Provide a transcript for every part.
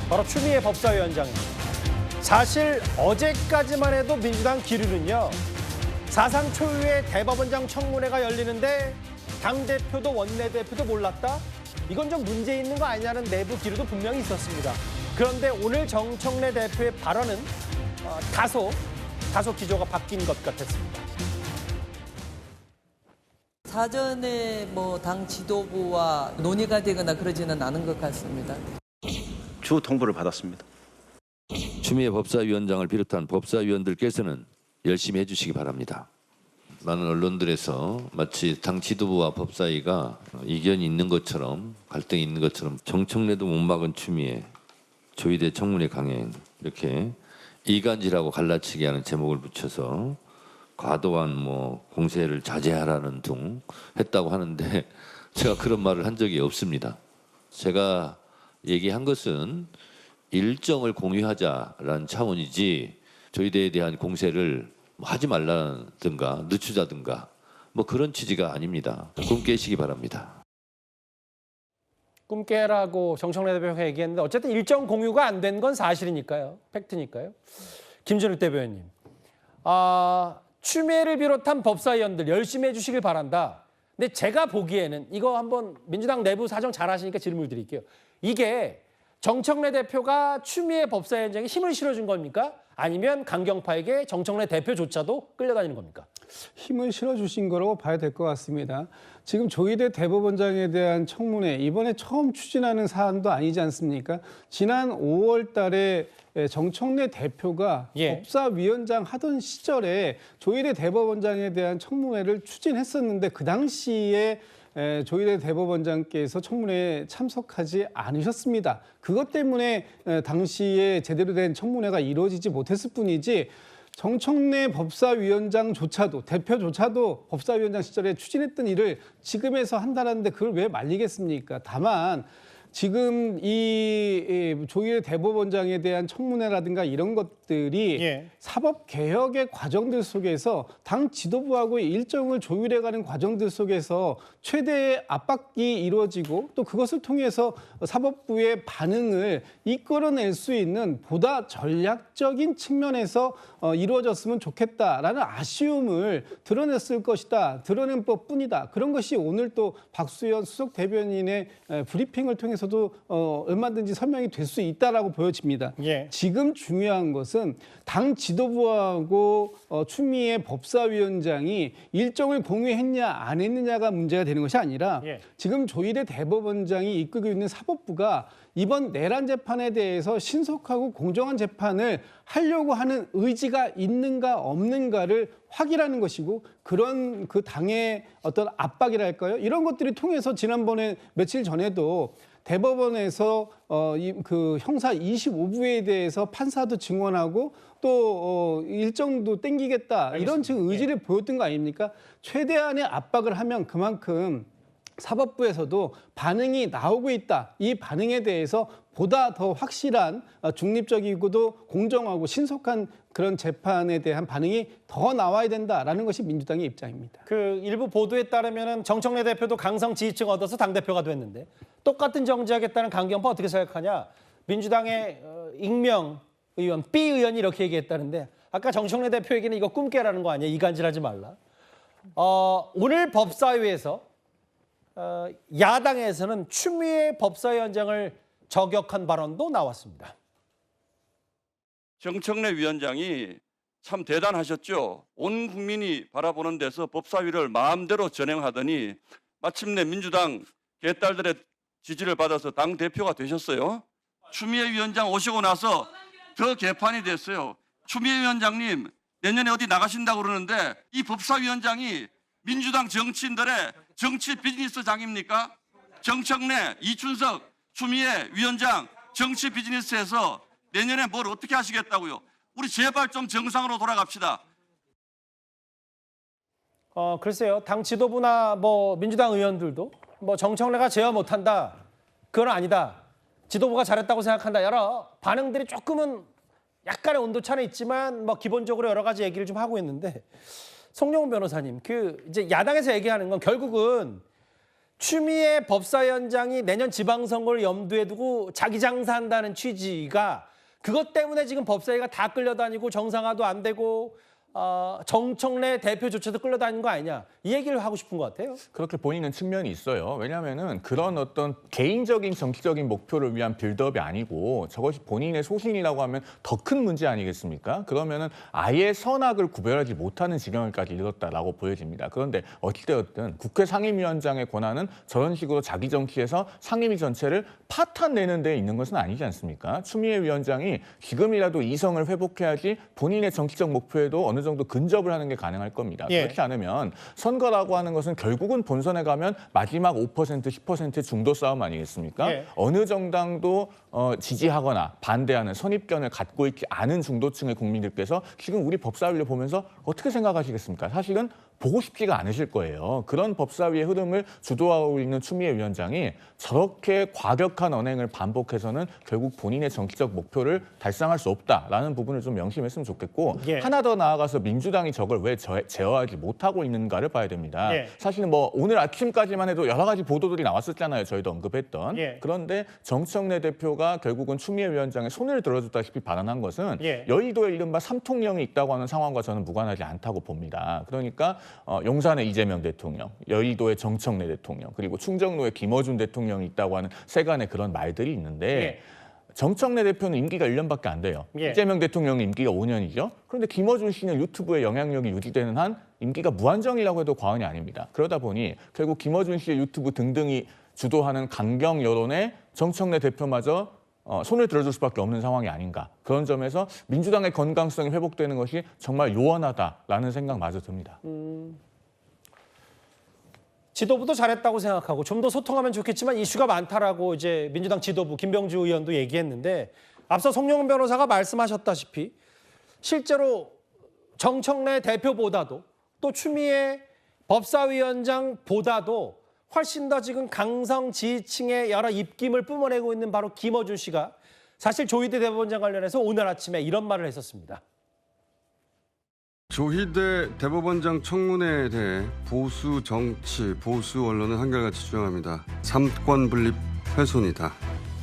바로 추미애 법사위원장입니다. 사실 어제까지만 해도 민주당 기류는요. 사상 초유의 대법원장 청문회가 열리는데 당대표도 원내대표도 몰랐다? 이건 좀 문제 있는 거 아니냐는 내부 기류도 분명히 있었습니다. 그런데 오늘 정청래 대표의 발언은 다소 기조가 바뀐 것 같았습니다. 사전에 당 지도부와 논의가 되거나 그러지는 않은 것 같습니다. 주 통보를 받았습니다. 추미애 법사위원장을 비롯한 법사위원들께서는 열심히 해주시기 바랍니다. 많은 언론들에서 마치 당 지도부와 법사위가 이견이 있는 것처럼 갈등이 있는 것처럼 정청래도 못 막은 추미애, 조희대 청문회 강행 이렇게 이간질하고 갈라치기 하는 제목을 붙여서 과도한 공세를 자제하라는 등 했다고 하는데 제가 그런 말을 한 적이 없습니다. 제가 얘기한 것은 일정을 공유하자라는 차원이지 조희대에 대한 공세를 하지 말라든가 늦추자든가 그런 취지가 아닙니다. 꿈 깨시기 바랍니다. 꿈 깨라고 정청래 대표가 얘기했는데 어쨌든 일정 공유가 안 된 건 사실이니까요. 팩트니까요. 김준욱 대변인. 추미애를 비롯한 법사위원들 열심히 해주시길 바란다. 근데 제가 보기에는 이거 한번 민주당 내부 사정 잘 아시니까 질문을 드릴게요. 이게 정청래 대표가 추미애 법사위원장에 힘을 실어준 겁니까? 아니면 강경파에게 정청래 대표조차도 끌려다니는 겁니까? 힘을 실어주신 거라고 봐야 될 것 같습니다. 지금 조희대 대법원장에 대한 청문회 이번에 처음 추진하는 사안도 아니지 않습니까? 지난 5월 달에 정청래 대표가 법사위원장 하던 시절에 조희대 대법원장에 대한 청문회를 추진했었는데 그 당시에 조희대 대법원장께서 청문회에 참석하지 않으셨습니다. 그것 때문에 당시에 제대로 된 청문회가 이루어지지 못했을 뿐이지 정청래 법사위원장조차도 대표조차도 법사위원장 시절에 추진했던 일을 지금에서 한다는데 그걸 왜 말리겠습니까? 다만 지금 이 조희대 대법원장에 대한 청문회라든가 이런 것들이 사법개혁의 과정들 속에서 당 지도부하고 일정을 조율해가는 과정들 속에서 최대의 압박이 이루어지고 또 그것을 통해서 사법부의 반응을 이끌어낼 수 있는 보다 전략적인 측면에서 이루어졌으면 좋겠다라는 아쉬움을 드러냈을 것이다. 드러낸 것뿐이다. 그런 것이 오늘 또 박수현 수석 대변인의 브리핑을 통해서도 얼마든지 설명이 될 수 있다라고 보여집니다. 지금 중요한 것은 당 지도부하고 추미애 법사위원장이 일정을 공유했냐 안 했느냐가 문제가 되는 것이 아니라 지금 조희대 대법원장이 이끌고 있는 사법부가 이번 내란 재판에 대해서 신속하고 공정한 재판을 하려고 하는 의지가 있는가 없는가를 확인하는 것이고 그런 그 당의 어떤 압박이랄까요? 이런 것들이 통해서 지난번에 며칠 전에도 대법원에서 그 형사 25부에 대해서 판사도 증언하고 또 일정도 땡기겠다. 알겠습니다. 이런 지금 의지를 보였던 거 아닙니까? 최대한의 압박을 하면 그만큼 사법부에서도 반응이 나오고 있다. 이 반응에 대해서 보다 더 확실한 중립적이고도 공정하고 신속한 그런 재판에 대한 반응이 더 나와야 된다라는 것이 민주당의 입장입니다. 그 일부 보도에 따르면 정청래 대표도 강성 지지층 얻어서 당대표가 됐는데 똑같은 정지하겠다는 강경파 어떻게 생각하냐? 민주당의 익명 의원, B 의원이 이렇게 얘기했다는데 아까 정청래 대표에게는 이거 꿈 깨라는 거 아니야? 이간질하지 말라. 오늘 법사위에서 야당에서는 추미애 법사위원장을 저격한 발언도 나왔습니다. 정청래 위원장이 참 대단하셨죠. 온 국민이 바라보는 데서 법사위를 마음대로 전행하더니 마침내 민주당 개딸들의 지지를 받아서 당대표가 되셨어요. 추미애 위원장 오시고 나서 더 개판이 됐어요. 추미애 위원장님 내년에 어디 나가신다고 그러는데 이 법사위원장이 민주당 정치인들의 정치 비즈니스장입니까? 정청래, 이춘석, 추미애 위원장 정치 비즈니스에서 내년에 뭘 어떻게 하시겠다고요? 우리 제발 좀 정상으로 돌아갑시다. 글쎄요. 당 지도부나 민주당 의원들도 정청래가 제어 못한다. 그건 아니다. 지도부가 잘했다고 생각한다. 여러 반응들이 조금은 약간의 온도차는 있지만 기본적으로 여러 가지 얘기를 좀 하고 있는데 송영훈 변호사님, 이제 야당에서 얘기하는 건 결국은 추미애 법사위원장이 내년 지방선거를 염두에 두고 자기 장사한다는 취지가 그것 때문에 지금 법사위가 다 끌려다니고 정상화도 안 되고 정청래 대표조차도 끌려다니는 거 아니냐 이 얘기를 하고 싶은 것 같아요. 그렇게 보이는 측면이 있어요. 왜냐하면은 그런 어떤 개인적인 정치적인 목표를 위한 빌드업이 아니고 저것이 본인의 소신이라고 하면 더 큰 문제 아니겠습니까? 그러면은 아예 선악을 구별하지 못하는 지경을까지 이뤘다라고 보여집니다. 그런데 어찌되었든 국회 상임위원장의 권한은 저런 식으로 자기 정치에서 상임위 전체를 파탄내는 데 있는 것은 아니지 않습니까? 추미애 위원장이 지금이라도 이성을 회복해야지 본인의 정치적 목표에도 어느 정도 근접을 하는 게 가능할 겁니다. 예. 그렇지 않으면 선거라고 하는 것은 결국은 본선에 가면 마지막 5%, 10% 중도 싸움 아니겠습니까? 예. 어느 정당도 지지하거나 반대하는 선입견을 갖고 있지 않은 중도층의 국민들께서 지금 우리 법사위를 보면서 어떻게 생각하시겠습니까? 사실은 보고 싶지가 않으실 거예요. 그런 법사위의 흐름을 주도하고 있는 추미애 위원장이 저렇게 과격한 언행을 반복해서는 결국 본인의 정치적 목표를 달성할 수 없다라는 부분을 좀 명심했으면 좋겠고 예. 하나 더 나아가서 민주당이 저걸 왜 제어하지 못하고 있는가를 봐야 됩니다. 예. 사실은 뭐 오늘 아침까지만 해도 여러 가지 보도들이 나왔었잖아요. 저희도 언급했던. 예. 그런데 정청래 대표가 결국은 추미애 위원장의 손을 들어줬다시피 발언한 것은 예. 여의도에 이른바 삼통령이 있다고 하는 상황과 저는 무관하지 않다고 봅니다. 그러니까 용산의 이재명 대통령, 여의도의 정청래 대통령, 그리고 충정로의 김어준 대통령이 있다고 하는 세간의 그런 말들이 있는데 예. 정청래 대표는 임기가 1년밖에 안 돼요. 예. 이재명 대통령의 임기가 5년이죠. 그런데 김어준 씨는 유튜브의 영향력이 유지되는 한 임기가 무한정이라고 해도 과언이 아닙니다. 그러다 보니 결국 김어준 씨의 유튜브 등등이 주도하는 강경 여론에 정청래 대표마저 손을 들어줄 수밖에 없는 상황이 아닌가. 그런 점에서 민주당의 건강성이 회복되는 것이 정말 요원하다라는 생각마저 듭니다. 지도부도 잘했다고 생각하고 좀 더 소통하면 좋겠지만 이슈가 많다라고 이제 민주당 지도부 김병주 의원도 얘기했는데 앞서 송영훈 변호사가 말씀하셨다시피 실제로 정청래 대표보다도 또 추미애 법사위원장보다도 훨씬 더 지금 강성 지지층의 여러 입김을 뿜어내고 있는 바로 김어준 씨가 사실 조희대 대법원장 관련해서 오늘 아침에 이런 말을 했었습니다. 조희대 대법원장 청문회에 대해 보수 정치, 보수 언론은 한결같이 주장합니다. 삼권 분립 훼손이다.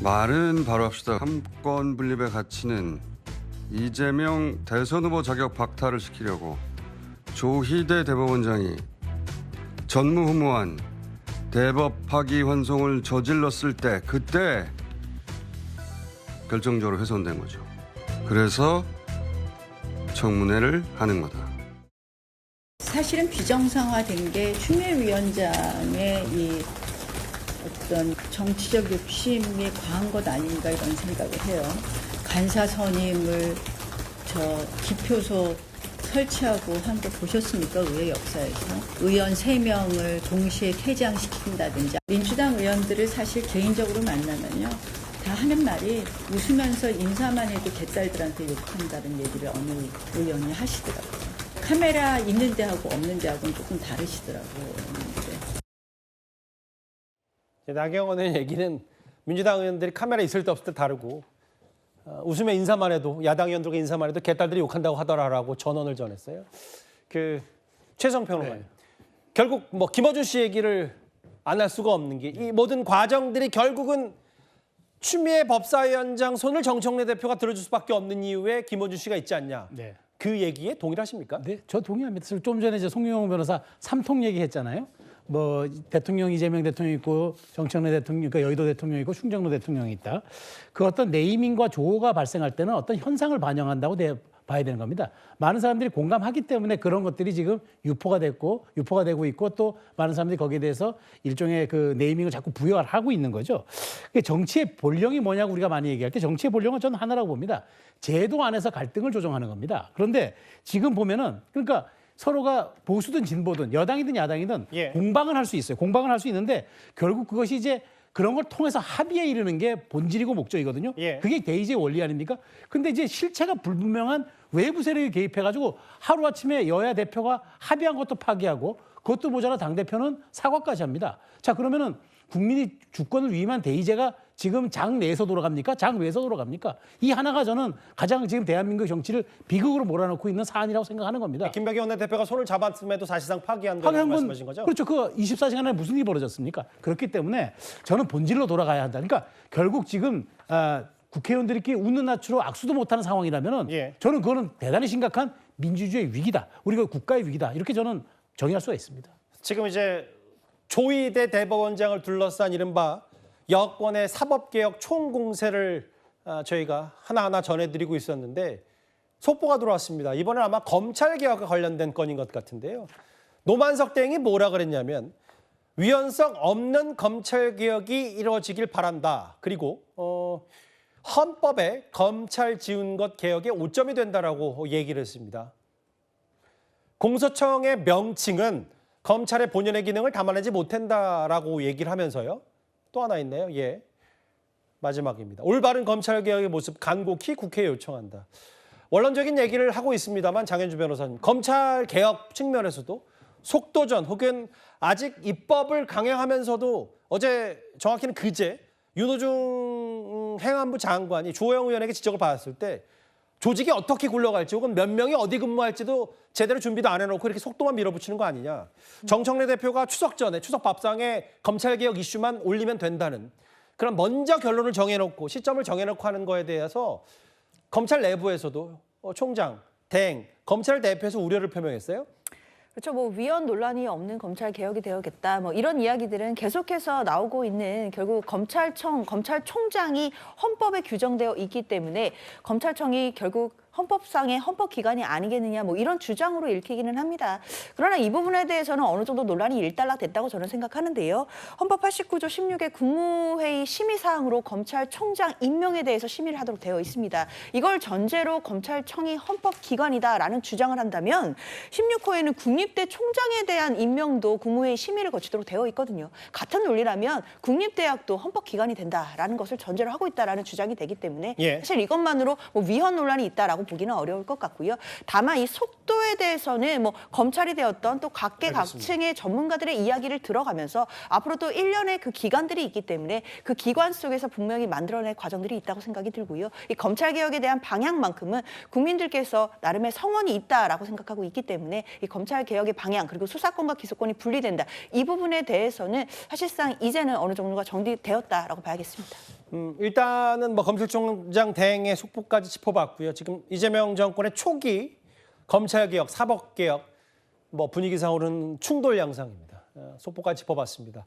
말은 바로 합시다. 삼권 분립의 가치는 이재명 대선 후보 자격 박탈을 시키려고 조희대 대법원장이 전무후무한 대법 파기환송을 저질렀을 때 그때 결정적으로 훼손된 거죠. 그래서 청문회를 하는 거다. 사실은 비정상화된 게 추미애 위원장의 이 어떤 정치적 욕심이 과한 것 아닌가 이런 생각을 해요. 간사 선임을 기표소 설치하고 한 거 보셨습니까? 의회 역사에서. 의원 3명을 동시에 퇴장시킨다든지. 민주당 의원들을 사실 개인적으로 만나면요. 다 하는 말이 웃으면서 인사만 해도 개딸들한테 욕한다는 얘기를 어느 의원이 하시더라고요. 카메라 있는 데하고 없는 데하고는 조금 다르시더라고요. 나경원 의원 얘기는 민주당 의원들이 카메라 있을 때 없을 때 다르고 웃으면 인사만 해도 야당 의원들과 인사만 해도 개딸들이 욕한다고 하더라라고 전언을 전했어요. 최성 평론가님. 결국 뭐 김어준 씨 얘기를 안 할 수가 없는 게 이 모든 과정들이 결국은 추미애 법사위원장 손을 정청래 대표가 들어줄 수밖에 없는 이유에 김어준 씨가 있지 않냐. 네. 그 얘기에 동일하십니까? 네, 저 동의합니다. 좀 전에 이제 송영호 변호사 삼통 얘기했잖아요. 뭐 대통령 이재명 대통령이 있고 정청래 대통령, 그러니까 여의도 대통령이 있고 충정로 대통령이 있다. 그 어떤 네이밍과 조어가 발생할 때는 어떤 현상을 반영한다고 봐야 되는 겁니다. 많은 사람들이 공감하기 때문에 그런 것들이 지금 유포가 되고 있고 또 많은 사람들이 거기에 대해서 일종의 그 네이밍을 자꾸 부여하고 있는 거죠. 정치의 본령이 뭐냐고 우리가 많이 얘기할 때 정치의 본령은 저는 하나라고 봅니다. 제도 안에서 갈등을 조정하는 겁니다. 그런데 지금 보면은 그러니까 서로가 보수든 진보든 여당이든 야당이든 공방을 할 수 있어요. 공방을 할 수 있는데 결국 그것이 이제 그런 걸 통해서 합의에 이르는 게 본질이고 목적이거든요. 그게 대의제의 원리 아닙니까? 근데 이제 실체가 불분명한 외부 세력이 개입해가지고 하루아침에 여야 대표가 합의한 것도 파기하고 그것도 모자라 당대표는 사과까지 합니다. 자, 그러면은 국민이 주권을 위임한 대의제가 지금 장 내에서 돌아갑니까? 장 외에서 돌아갑니까? 이 하나가 저는 가장 지금 대한민국 정치를 비극으로 몰아넣고 있는 사안이라고 생각하는 겁니다. 김병기 원내대표가 손을 잡았음에도 사실상 파기한 거라고 말씀하신 거죠? 그렇죠. 그 24시간에 무슨 일이 벌어졌습니까? 그렇기 때문에 저는 본질로 돌아가야 한다. 그러니까 결국 지금 국회의원들끼리 웃는 낯으로 악수도 못하는 상황이라면은 예. 저는 그거는 대단히 심각한 민주주의의 위기다. 우리가 국가의 위기다. 이렇게 저는 정의할 수가 있습니다. 지금 이제 조희대 대법원장을 둘러싼 이른바 여권의 사법개혁 총공세를 저희가 하나하나 전해드리고 있었는데 속보가 들어왔습니다. 이번엔 아마 검찰개혁과 관련된 건인 것 같은데요. 노만석 대행이 뭐라 그랬냐면 위헌성 없는 검찰개혁이 이루어지길 바란다. 그리고 헌법에 검찰 지운 것 개혁의 오점이 된다라고 얘기를 했습니다. 공소청의 명칭은 검찰의 본연의 기능을 담아내지 못한다라고 얘기를 하면서요. 또 하나 있네요. 예, 마지막입니다. 올바른 검찰개혁의 모습 간곡히 국회에 요청한다. 원론적인 얘기를 하고 있습니다만 장현주 변호사님, 검찰개혁 측면에서도 속도전 혹은 아직 입법을 강행하면서도 어제 정확히는 그제 윤호중 행안부 장관이 주호영 의원에게 지적을 받았을 때 조직이 어떻게 굴러갈지 혹은 몇 명이 어디 근무할지도 제대로 준비도 안 해놓고 이렇게 속도만 밀어붙이는 거 아니냐. 정청래 대표가 추석 전에 추석 밥상에 검찰개혁 이슈만 올리면 된다는 그런 먼저 결론을 정해놓고 시점을 정해놓고 하는 거에 대해서 검찰 내부에서도 총장, 대행, 검찰을 대표해서 우려를 표명했어요. 그렇죠. 뭐 위헌 논란이 없는 검찰 개혁이 되어야겠다. 뭐 이런 이야기들은 계속해서 나오고 있는 결국 검찰총장이 헌법에 규정되어 있기 때문에 검찰청이 결국 헌법상의 헌법기관이 아니겠느냐 뭐 이런 주장으로 읽히기는 합니다. 그러나 이 부분에 대해서는 어느 정도 논란이 일단락됐다고 저는 생각하는데요. 헌법 89조 16의 국무회의 심의사항으로 검찰총장 임명에 대해서 심의를 하도록 되어 있습니다. 이걸 전제로 검찰청이 헌법기관이다라는 주장을 한다면 16호에는 국립대 총장에 대한 임명도 국무회의 심의를 거치도록 되어 있거든요. 같은 논리라면 국립대학도 헌법기관이 된다라는 것을 전제로 하고 있다라는 주장이 되기 때문에 사실 이것만으로 뭐 위헌 논란이 있다라고 보기는 어려울 것 같고요. 다만 이 속도에 대해서는 뭐 검찰이 되었던 또 각계각층의 전문가들의 이야기를 들어가면서 앞으로 또 1년의 그 기간들이 있기 때문에 그 기간 속에서 분명히 만들어낼 과정들이 있다고 생각이 들고요. 이 검찰개혁에 대한 방향만큼은 국민들께서 나름의 성원이 있다라고 생각하고 있기 때문에 이 검찰개혁의 방향 그리고 수사권과 기소권이 분리된다. 이 부분에 대해서는 사실상 이제는 어느 정도가 정리되었다라고 봐야겠습니다. 일단은 뭐 검찰총장 대행의 속보까지 짚어봤고요. 지금 이재명 정권의 초기 검찰개혁, 사법개혁 뭐 분위기상으로는 충돌 양상입니다. 속보까지 짚어봤습니다.